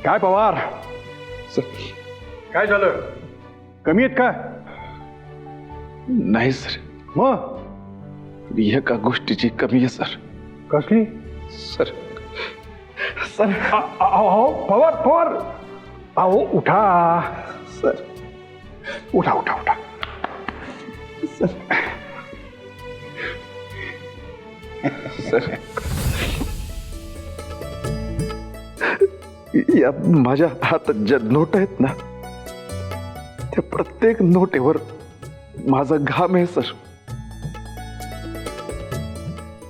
काय पवार सर काय झालं? कमी आहेत का? नाही सर, मग एका गोष्टीची कमी आहे सर. कसली? सर सर अहो पवार पवार, अहो उठा सर उठा उठा उठा. सर या माझ्या हातात ज्या नोट आहेत ना, त्या प्रत्येक नोटेवर माझा घाम आहे सर,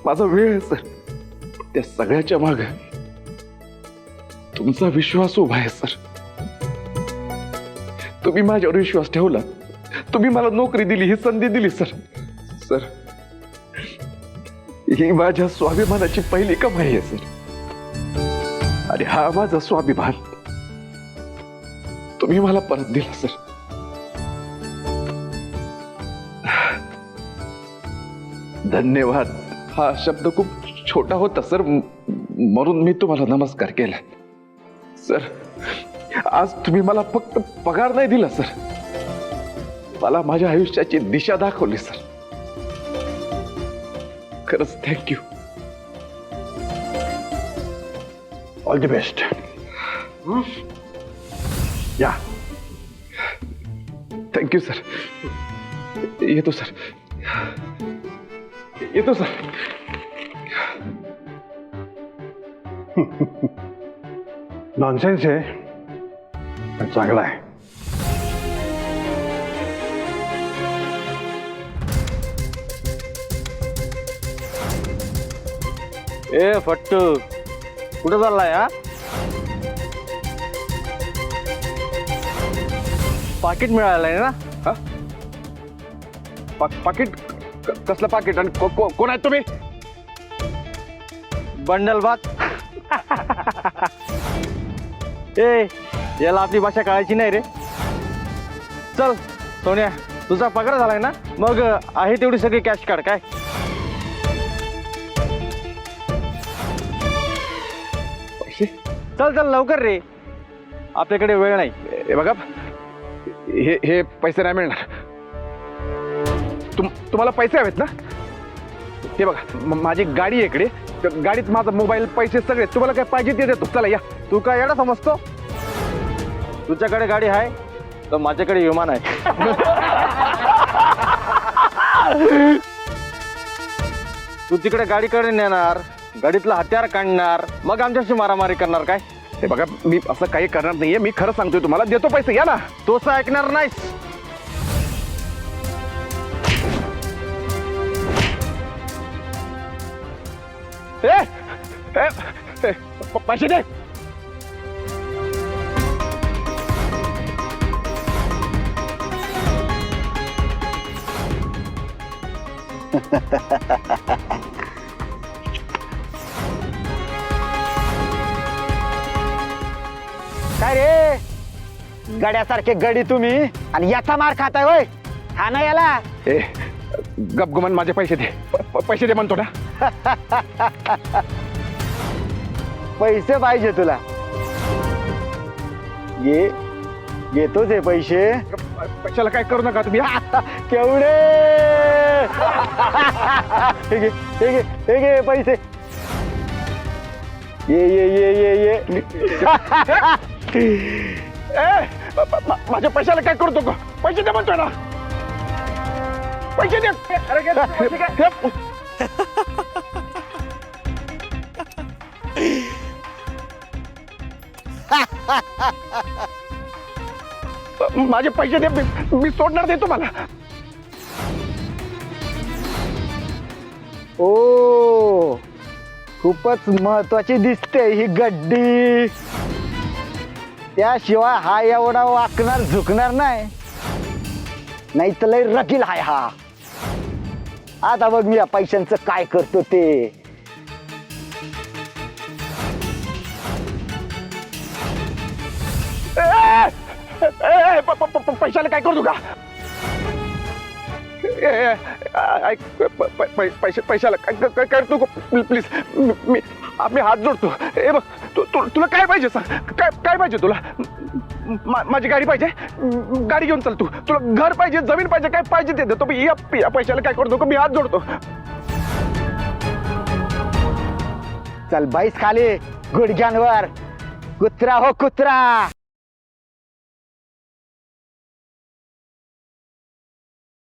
माझा वेळ आहे सर. त्या सगळ्याच्या माग तुमचा विश्वास उभा आहे सर. तुम्ही माझ्यावर विश्वास ठेवला, तुम्ही मला नोकरी दिली, ही संधी दिली सर. सर ही माझ्या स्वाभिमानाची पहिली कमाई आहे सर. आणि हा माझा स्वाभिमान तुम्ही मला परत दिला सर. धन्यवाद हा शब्द खूप छोटा होता सर, म्हणून मी तुम्हाला नमस्कार केला सर. आज तुम्ही मला फक्त पगार नाही दिला सर, मला माझ्या आयुष्याची दिशा दाखवली सर. खरंच थँक्यू. All the best. या. Thank you sir. येतो सर, येतो सर. नॉनसेन्स आहे पण चांगला आहे. ए फट्टू, कुठं चाललाय? हा पाकिट मिळालंय ना? हा? पाकिट? कसलं पाकिट? आणि कोण आहेत तुम्ही? बंडल बात. ए याला आपली भाषा कळायची नाही रे. चल सोन्या, तुझा पगार झालाय ना, मग आहे तेवढी सगळी कॅश काढ. काय पैसे? चल चल लवकर रे, आपल्याकडे वेळ नाही. हे बघा, हे पैसे नाही मिळणार. तुम्हाला पैसे हवेत ना? हे बघा, माझी गाडी आहे इकडे, तर गाडीत माझा मोबाईल, पैसे सगळे, तुम्हाला काय पाहिजे ते देतो. चला या. तू काय येडा समजतो? तुझ्याकडे गाडी आहे तर माझ्याकडे विमान आहे. तू तिकडे गाडीकडे नेणार, गाडीतलं हत्यार काढणार, मग आमच्याशी मारामारी करणार काय? हे बघा, मी असं काही करणार नाहीये. मी खरं सांगतोय तुम्हाला, देतो पैसे, या ना. तोच ऐकणार नाहीस. पैसे दे. काय रे गड्यासारखे गडी तुम्ही, आणि याचा मार खाताय होय? हा ना याला. ए गपगुमान माझे पैसे दे. पैसे दे म्हणतो ना. पैसे पाहिजे तुला? ये येतोच आहे पैसे. पैशाला काय करू नका तुम्ही. केवढे? हे घे, हे घे, हे घे पैसे. ये ये ये ये ये. माझ्या पैशाला काय करतो का? पैसे दे म्हणतोय ना. पैसे दे. माझे पैसे दे, मी सोडणार नाही तुम्हाला. ओ खूपच महत्वाची दिसते ही गड्डी. त्याशिवाय हा एवढा वाकणार झुकणार नाही. नाही तर लय रकील हाय हा. आता बघ मी या पैशांचं काय करतो ते. पैशाला काय करतो का? पैशाला काय करतो प्लीज. मी आम्ही हात जोडतो. ए बघ तुला काय पाहिजे सांग, काय पाहिजे तुला? माझी गाडी पाहिजे, गाडी घेऊन चल. तुला घर पाहिजे, जमीन पाहिजे, काय पाहिजे ते देतो. या पैशाला काय करतो का, मी हात जोडतो. चल बाईस खाली गुडघ्यांवर. कुत्रा हो कुत्रा.